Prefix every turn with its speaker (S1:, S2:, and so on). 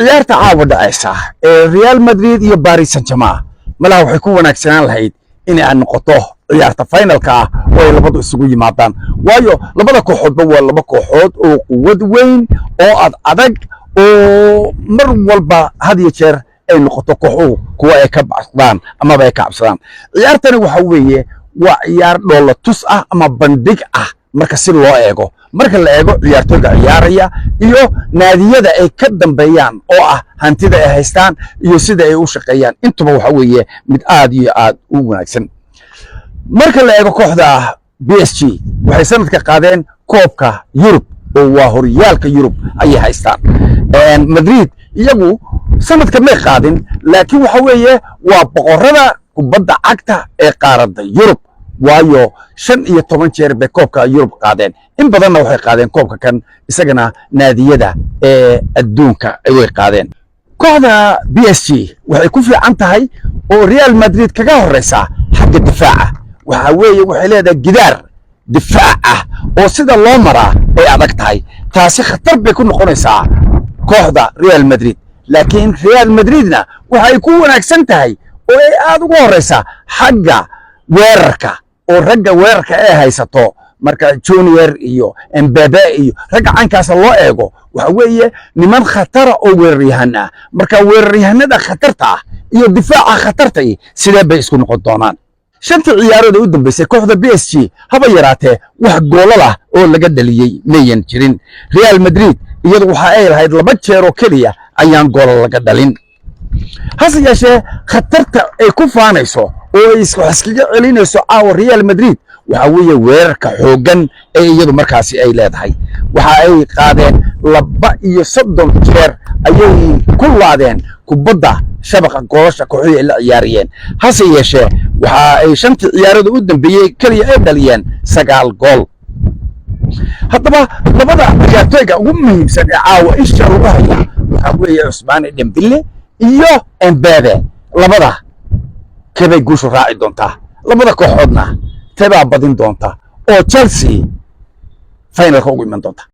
S1: ciyaarta caawa dhacaysa ee Real Madrid iyo Paris Saint-Germain malaha waxay ku wanaagsanaan lahayd in ay noqoto ciyaarta finalka ah oo ay labadu isugu yimaadaan waayo labada kooxoodba waa laba kooxood oo quwad weyn oo adag oo mar walba had iyo jeer ay noqoto kooxuhu kuwa ay ka baxdaan ama ay ka cabsadaan ciyaartani waxa weeye waa ciyaar dhoola tus ah ama bandhig ah marka si loo eego marka la eego ciyaartooyga ciyaaraya iyo naadiyada ay ka dambeeyaan oo ah hantida ay haystaan iyo sida ay u shaqeeyaan intuba waxa weeye mid aad iyo aad u wanaagsan marka la eego kooxda PSG waxay sanadka qaadeen koobka Yurub oo waa horyaalka Yurub ay haystaan Madrid iyagu sanadka ma qaadin laakiin waxa weeye waa boqorada kubadda cagta ee qaaradda Yurub waayo 15 jeer bay koobka Yurub qaadeen in badanna waxay qaadeen koobka kan isagana naadiyada ee adduunka ay way qaadeen kooxda PSG waxay ku fiican tahay oo Real Madrid kaga horeysa xagga difaaca waxa weeye waxay leedahay gidaar difaac ah oo sida loo maraa ay adag tahay taasi khatar bay ku noqonaysaa kooxda Real Madrid laakiin Real Madridna waxay ku wanaagsan tahay oo ay aad ugu horeysa xagga weerarka oo ragga weerarka ay haysato marka Junior iyo Mbappe iyo ragga cankaas loo eego waxa weeye niman khatara oo weeraryahan ah marka weeraryahanada khatarta ah iyo difaaca khatarta ah sidee bay isku noqon doonaan shanta ciyaarood u dambeysay kooxda PSG haba yaraatee wax goolal ah oo laga dhaliyay mayan jirin Real Madrid iyadu waxa ay lahayd laba jeer oo kaliya ayaan goolal laga dhalin hase yeeshee khatarta ay ku faanayso oo ay iskaga celinayso caawa Real Madrid waxa weeye weerarka xoogan ee iyadu markaasi ay leedahay waxa ay qaadeen 32 jeer ayay ku laadeen kubadda shabaqa goolasha kooxda ay la ciyaariyeen hase yeeshee waxa ay shanta ciyaarood u dambeeyay kaliya ay dhaliyeen 9 gool haddaba labada ciyaartooyga ugu muhiimsan ee caawa isha lagu haya waxa weeye Ousmane Dembele iyo Mbappe labada kebay guushu raaci doontaa labada kooxoodna tebaa badin doonta oo Chelsea finalka ugu iman doonta